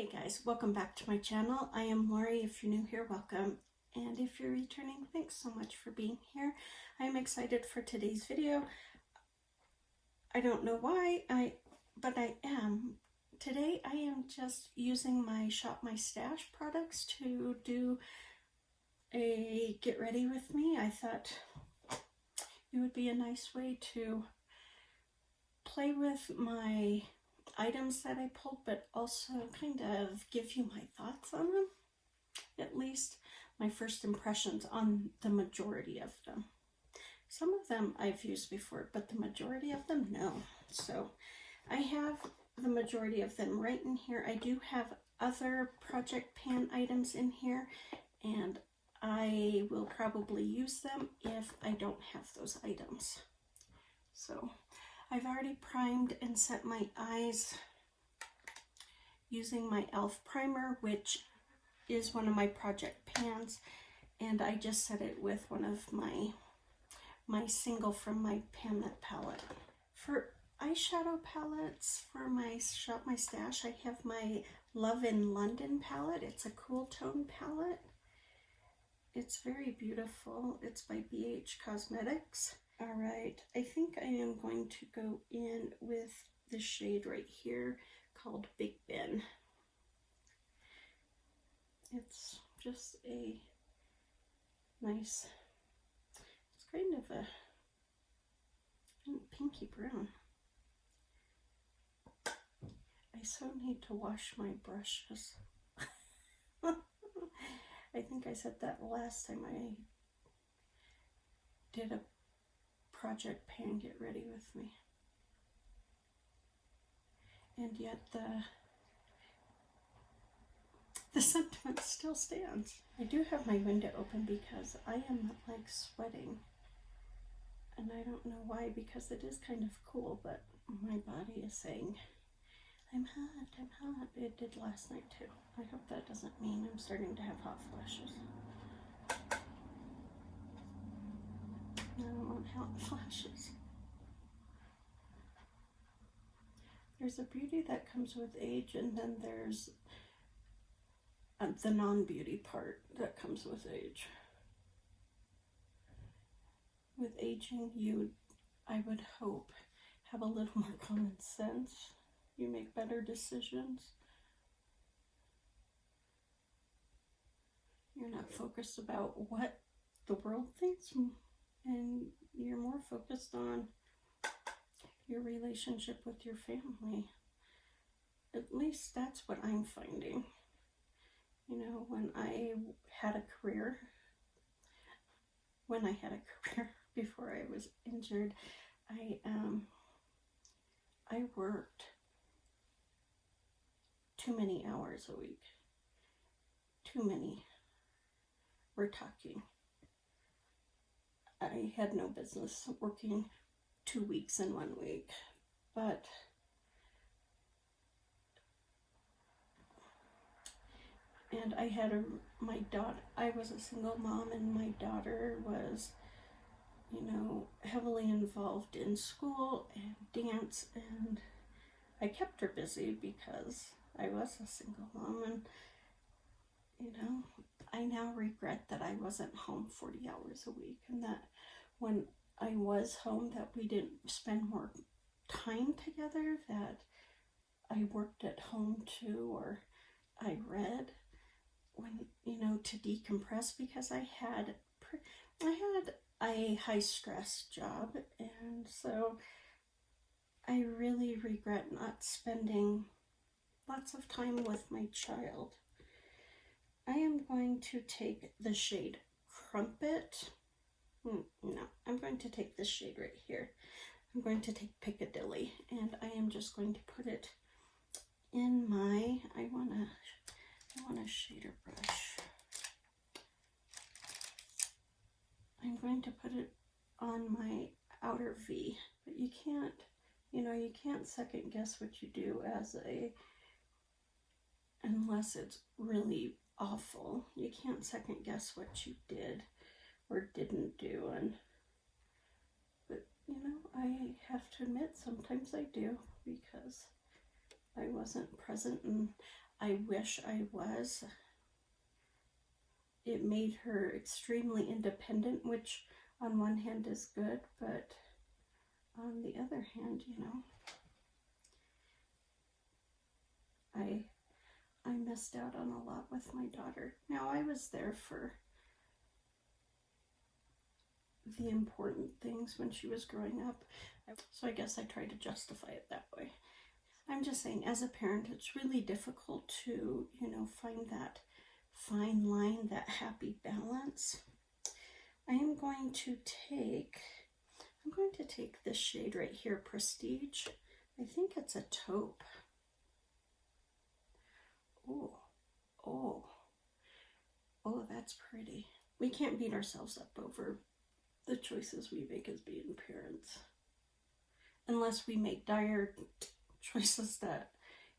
Hey guys, welcome back to my channel. I am Lori. If you're new here, welcome. And if you're returning, thanks so much for being here. I'm excited for today's video. I don't know why, but I am. Today I am just using my Shop My Stash products to do a get ready with me. I thought it would be a nice way to play with my items that I pulled, but also kind of give you my thoughts on them, at least my first impressions on the majority of them. Some of them I've used before, but the majority of them, no. So I have the majority of them right in here. I do have other project pan items in here, and I will probably use them if I don't have those items. So I've already primed and set my eyes using my e.l.f. primer, which is one of my project pans, and I just set it with one of my single from my Pan That palette. For eyeshadow palettes for my Shop My Stash, I have my Love in London palette. It's a cool tone palette. It's very beautiful. It's by BH Cosmetics. All right, I think I am going to go in with the shade right here called Big Ben. It's just a nice, it's kind of a pinky brown. I so need to wash my brushes. I think I said that last time I did a project pan get ready with me, and yet the sentiment still stands. I do have my window open because I am like sweating, and I don't know why, because it is kind of cool, but my body is saying I'm hot, I'm hot. It did last night too. I hope that doesn't mean I'm starting to have hot flashes. I don't want hot flashes. There's a beauty that comes with age, and then there's the non-beauty part that comes with age. With aging, you, I would hope, have a little more common sense. You make better decisions. You're not focused about what the world thinks, and you're more focused on your relationship with your family. At least that's what I'm finding. You know, when I had a career before I was injured, I worked too many hours a week. Too many. We're talking. I had no business working 2 weeks in 1 week, but and I had my daughter. I was a single mom, and my daughter was, you know, heavily involved in school and dance, and I kept her busy because I was a single mom. And you know, I now regret that I wasn't home 40 hours a week, and that when I was home, that we didn't spend more time together, that I worked at home too, or I read, when, you know, to decompress, because I had a high stress job, and so I really regret not spending lots of time with my child. I am going to take the shade Crumpet. No, I'm going to take this shade right here. I'm going to take Piccadilly, and I am just going to put it in my, I want a shader brush. I'm going to put it on my outer V, but you can't, you know, you can't second guess what you do unless it's really awful. You can't second guess what you did or didn't do, but you know, I have to admit sometimes I do, because I wasn't present, and I wish I was. It made her extremely independent, which on one hand is good, but on the other hand, you know, I missed out on a lot with my daughter. Now, I was there for the important things when she was growing up, so I guess I try to justify it that way. I'm just saying, as a parent, it's really difficult to, you know, find that fine line, that happy balance. I'm going to take this shade right here, Prestige. I think it's a taupe. Oh, that's pretty. We can't beat ourselves up over the choices we make as being parents, unless we make dire choices that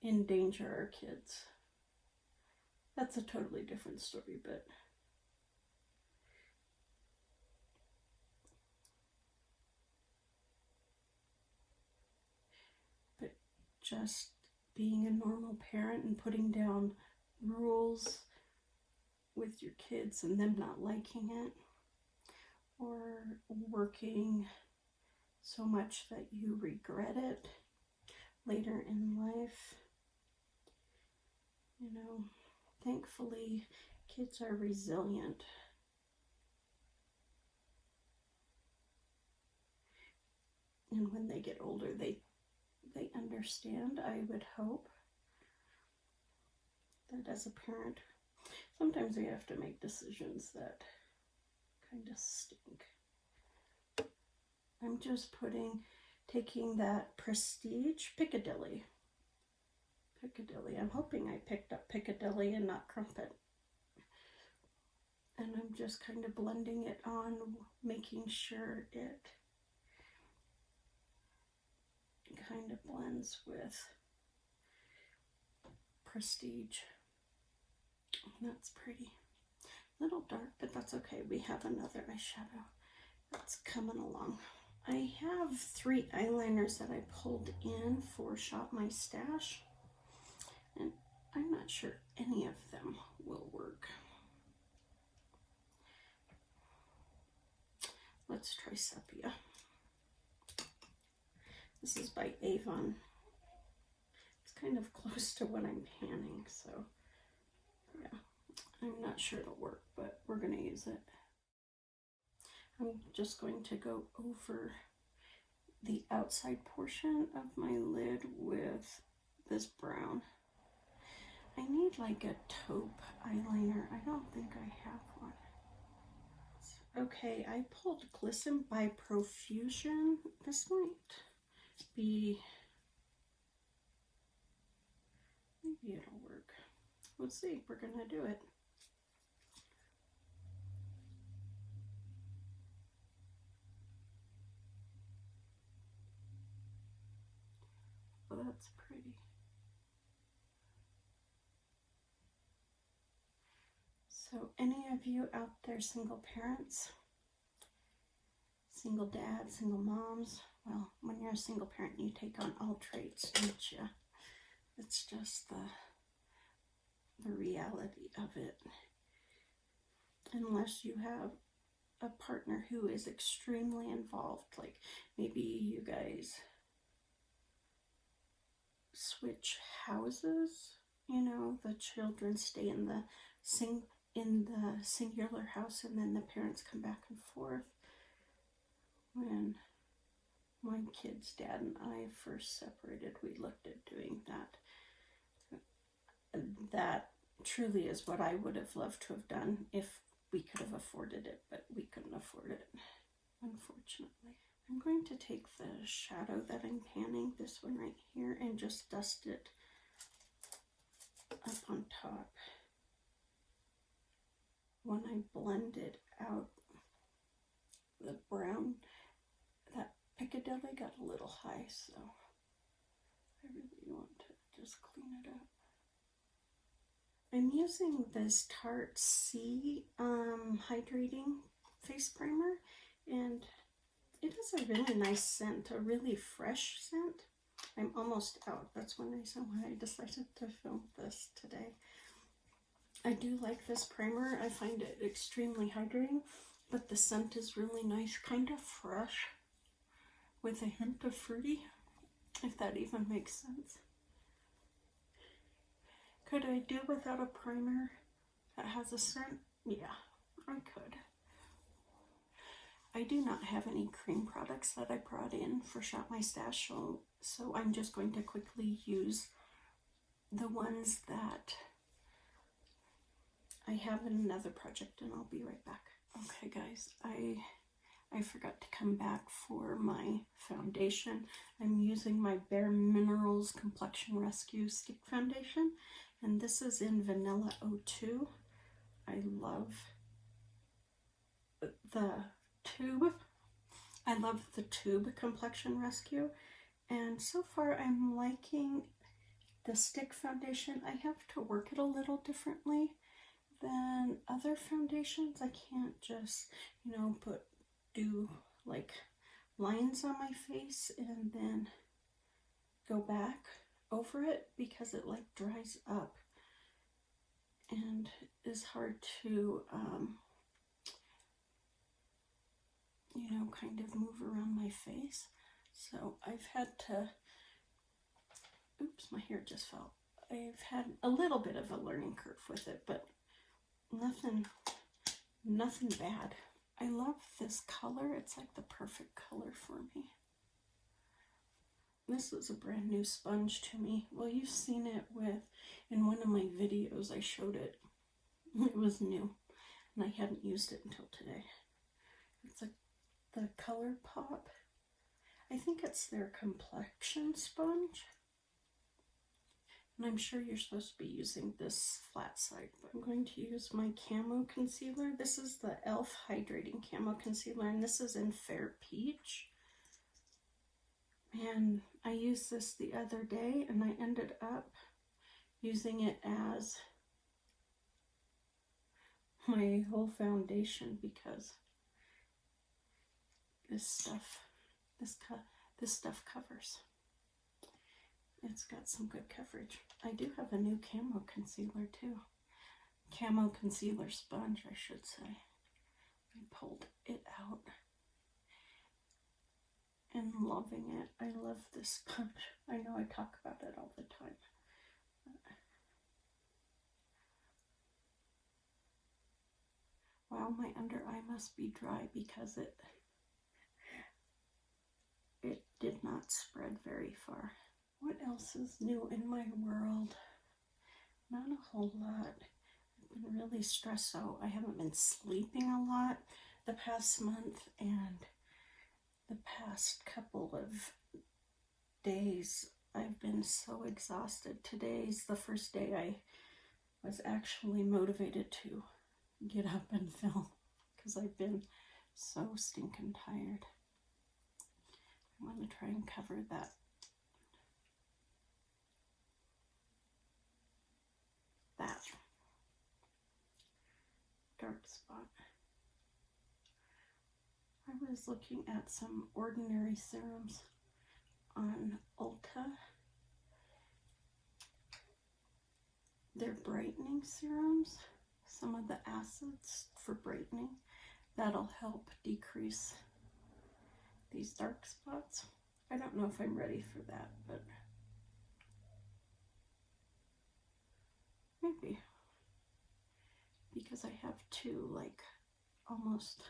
endanger our kids. That's a totally different story, but just being a normal parent and putting down rules with your kids and them not liking it, or working so much that you regret it later in life. You know, thankfully, kids are resilient. And when they get older, they understand, I would hope, that as a parent, sometimes we have to make decisions that kind of stink. I'm just taking that Prestige Piccadilly. I'm hoping I picked up Piccadilly and not Crumpet. And I'm just kind of blending it on, making sure it kind of blends with Prestige. That's pretty. A little dark, but that's okay. We have another eyeshadow that's coming along. I have 3 eyeliners that I pulled in for Shop My Stash, and I'm not sure any of them will work. Let's try Sepia. This is by Avon. It's kind of close to what I'm panning, so yeah, I'm not sure it'll work, but we're going to use it. I'm just going to go over the outside portion of my lid with this brown. I need like a taupe eyeliner. I don't think I have one. Okay, I pulled Glisten by Profusion. This might be, maybe it'll work. We'll see. We're gonna do it. Oh, that's pretty. So any of you out there, single parents, single dads, single moms, well, when you're a single parent, you take on all traits, don't you? It's just the reality of it. Unless you have a partner who is extremely involved, like maybe you guys switch houses, you know, the children stay in the singular house and then the parents come back and forth. When my kid's dad and I first separated, we looked at doing that. That truly is what I would have loved to have done if we could have afforded it, but we couldn't afford it, unfortunately. I'm going to take the shadow that I'm panning, this one right here, and just dust it up on top. When I blended out the brown, that Piccadilly got a little high, so I really want to just clean it up. I'm using this Tarte C hydrating face primer, and it has a really nice scent, a really fresh scent. I'm almost out. That's one reason why I decided to film this today. I do like this primer. I find it extremely hydrating, but the scent is really nice, kind of fresh, with a hint of fruity, if that even makes sense. Could I do without a primer that has a scent? Yeah, I could. I do not have any cream products that I brought in for Shop My Stash, so I'm just going to quickly use the ones that I have in another project, and I'll be right back. Okay guys, I forgot to come back for my foundation. I'm using my Bare Minerals Complexion Rescue Stick Foundation, and this is in Vanilla 02. I love the tube. I love the tube Complexion Rescue, and so far I'm liking the stick foundation. I have to work it a little differently than other foundations. I can't just, you know, do like lines on my face and then go back over it, because it like dries up and is hard to you know, kind of move around my face. So I've had to, oops, my hair just fell. I've had a little bit of a learning curve with it, but nothing bad. I love this color. It's like the perfect color for me. This is a brand new sponge to me. Well, you've seen it in one of my videos. I showed it. It was new, and I hadn't used it until today. It's like the Color Pop. I think it's their complexion sponge. And I'm sure you're supposed to be using this flat side, but I'm going to use my Camo Concealer. This is the e.l.f. Hydrating Camo Concealer, and this is in Fair Peach. And I used this the other day, and I ended up using it as my whole foundation, because this stuff covers. It's got some good coverage. I do have a new Camo Concealer too. Camo Concealer sponge, I should say. I pulled it out and loving it. I love this sponge. I know I talk about it all the time. Wow, my under eye must be dry because it did not spread very far. What else is new in my world? Not a whole lot. I've been really stressed out. I haven't been sleeping a lot the past month, and the past couple of days I've been so exhausted. Today's the first day I was actually motivated to get up and film, because I've been so stinking tired. I want to try and cover that dark spot. I was looking at some Ordinary serums on Ulta. They're brightening serums, some of the acids for brightening. That'll help decrease these dark spots. I don't know if I'm ready for that, but maybe. Because I have two, like, almost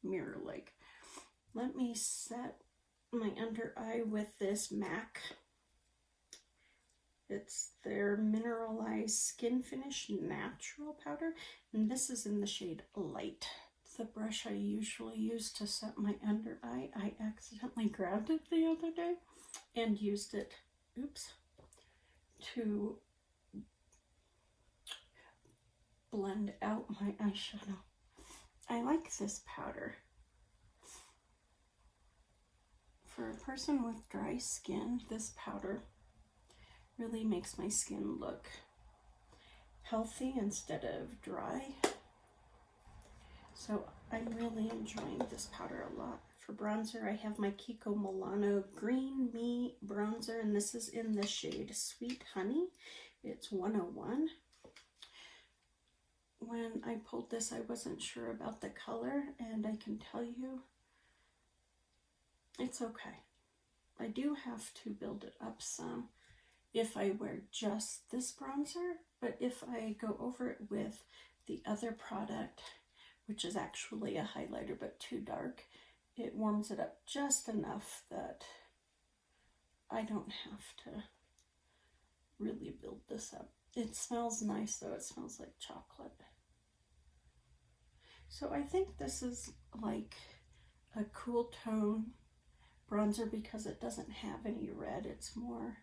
mirror-like. Let me set my under eye with this MAC. It's their Mineralized Skin Finish Natural Powder, and this is in the shade Light. The brush I usually use to set my under eye, I accidentally grabbed it the other day and used it, oops, to blend out my eyeshadow. I like this powder. For a person with dry skin, this powder really makes my skin look healthy instead of dry. So I'm really enjoying this powder a lot. For bronzer, I have my Kiko Milano Green Me bronzer, and this is in the shade Sweet Honey. It's 101. When I pulled this, I wasn't sure about the color, and I can tell you it's okay. I do have to build it up some if I wear just this bronzer, but if I go over it with the other product, which is actually a highlighter but too dark, it warms it up just enough that I don't have to really build this up. It smells nice though, it smells like chocolate. So I think this is like a cool tone bronzer because it doesn't have any red. It's more,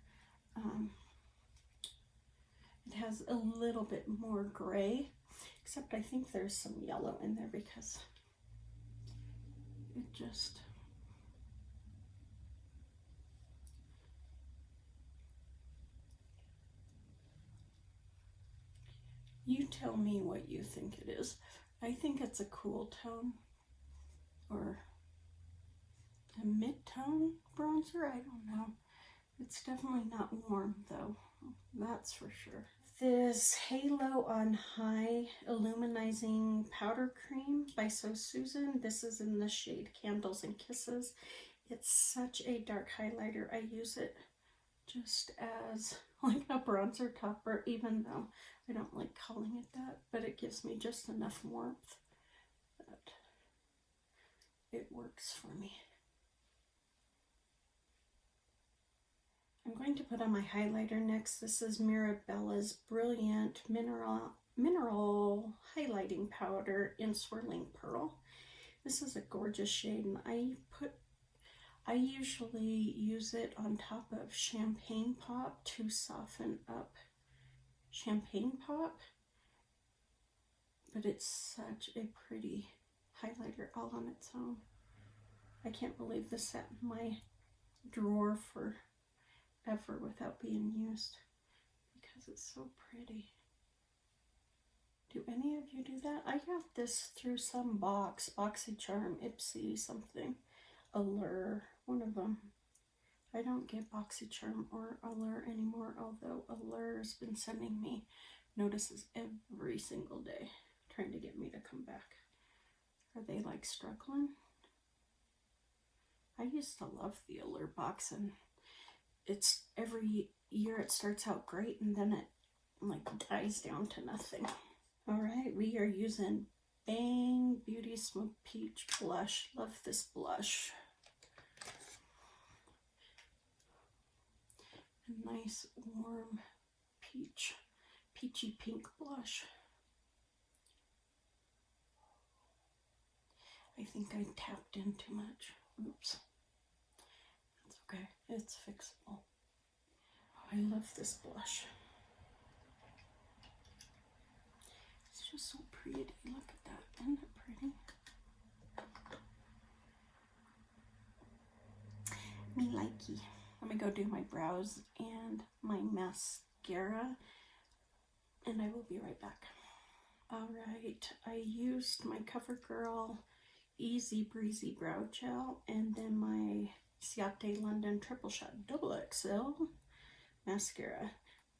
it has a little bit more gray, except I think there's some yellow in there because it just, you tell me what you think it is. I think it's a cool tone or a mid-tone bronzer. I don't know. It's definitely not warm though, that's for sure. This Halo on High Illuminizing Powder Cream by So Susan. This is in the shade Candles and Kisses. It's such a dark highlighter. I use it just as like a bronzer topper, even though I don't like calling it that, but it gives me just enough warmth that it works for me. I'm going to put on my highlighter next. This is Mirabella's Brilliant Mineral Highlighting Powder in Swirling Pearl. This is a gorgeous shade, and I usually use it on top of Champagne Pop to soften up Champagne Pop, but it's such a pretty highlighter all on its own. I can't believe this sat in my drawer forever without being used because it's so pretty. Do any of you do that? I got this through some box, BoxyCharm, Ipsy, something, Allure, one of them. I don't get BoxyCharm or Allure anymore, although Allure has been sending me notices every single day trying to get me to come back. Are they like struggling? I used to love the Allure box, and it's every year it starts out great and then it like dies down to nothing. All right, we are using Bang Beauty Smoke Peach blush. Love this blush. A nice warm peachy pink blush. I think I tapped in too much. Oops. That's okay. It's fixable. Oh, I love this blush. It's just so pretty. Look at that. Isn't it pretty? Me likey. Let me go do my brows and my mascara, and I will be right back. All right, I used my CoverGirl Easy Breezy Brow Gel and then my Ciate London Triple Shot Double XL mascara.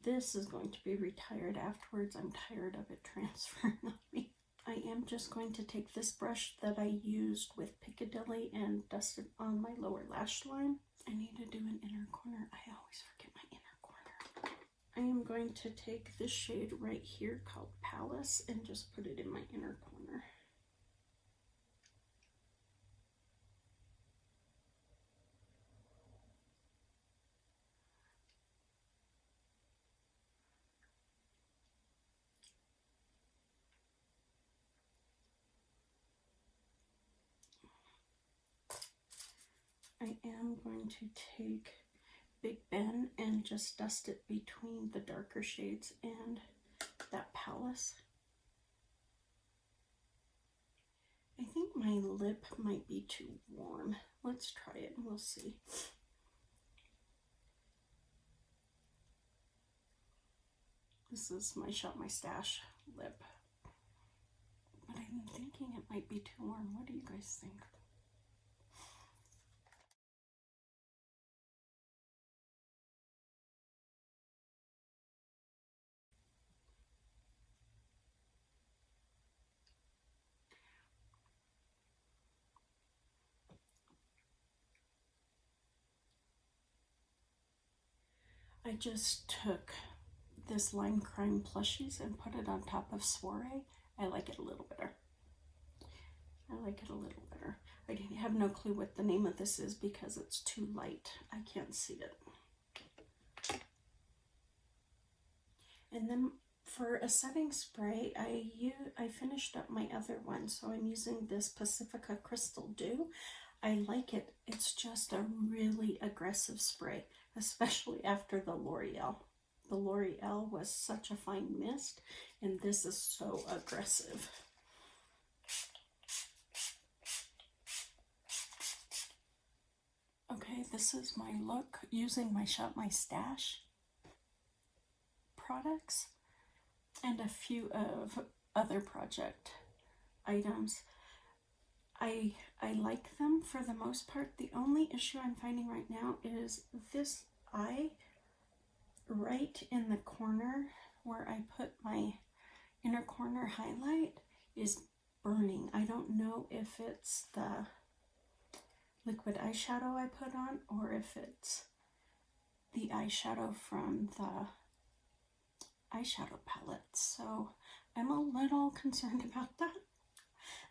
This is going to be retired afterwards. I'm tired of it transferring on me. I am just going to take this brush that I used with Piccadilly and dust it on my lower lash line. I need to do an inner corner. I always forget my inner corner. I am going to take this shade right here called Palace and just put it in my inner corner. I am going to take Big Ben and just dust it between the darker shades and that Palace. I think my lip might be too warm. Let's try it and we'll see. This is my Shop My Stash lip. But I'm thinking it might be too warm. What do you guys think? I just took this Lime Crime Plushies and put it on top of Soiree. I like it a little better. I like it a little better. I have no clue what the name of this is because it's too light. I can't see it. And then for a setting spray, I finished up my other one, so I'm using this Pacifica Crystal Dew. I like it. It's just a really aggressive spray, especially after the L'Oreal. The L'Oreal was such a fine mist, and this is so aggressive. Okay, this is my look using my Shop My Stash products and a few of other project items. I like them for the most part. The only issue I'm finding right now is this eye right in the corner where I put my inner corner highlight is burning. I don't know if it's the liquid eyeshadow I put on or if it's the eyeshadow from the eyeshadow palette. So I'm a little concerned about that.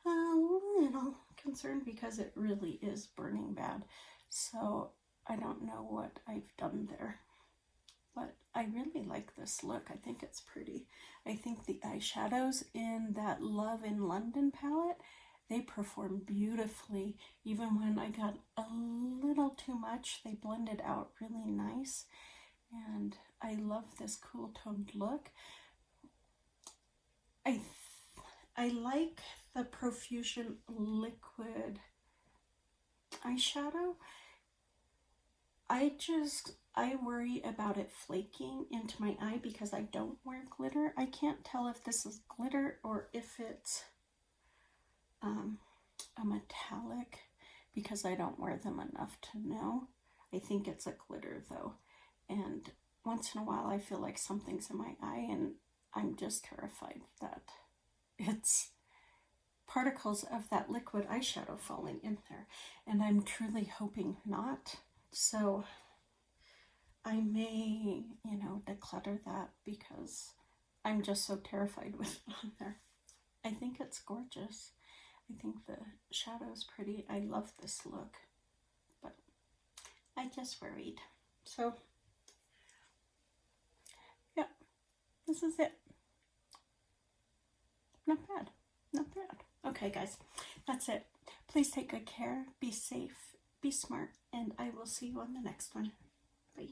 A little concerned because it really is burning bad. So I don't know what I've done there. But I really like this look. I think it's pretty. I think the eyeshadows in that Love in London palette, they perform beautifully. Even when I got a little too much, they blended out really nice. And I love this cool toned look. I like the Profusion liquid eyeshadow. I worry about it flaking into my eye because I don't wear glitter. I can't tell if this is glitter or if it's a metallic because I don't wear them enough to know. I think it's a glitter though. And once in a while I feel like something's in my eye and I'm just terrified that it's particles of that liquid eyeshadow falling in there. And I'm truly hoping not. So I may, declutter that because I'm just so terrified with it on there. I think it's gorgeous. I think the shadow's pretty. I love this look, but I just worried. So, yeah, this is it. Not bad. Not bad. Okay, guys, that's it. Please take good care. Be safe. Be smart. And I will see you on the next one. Bye.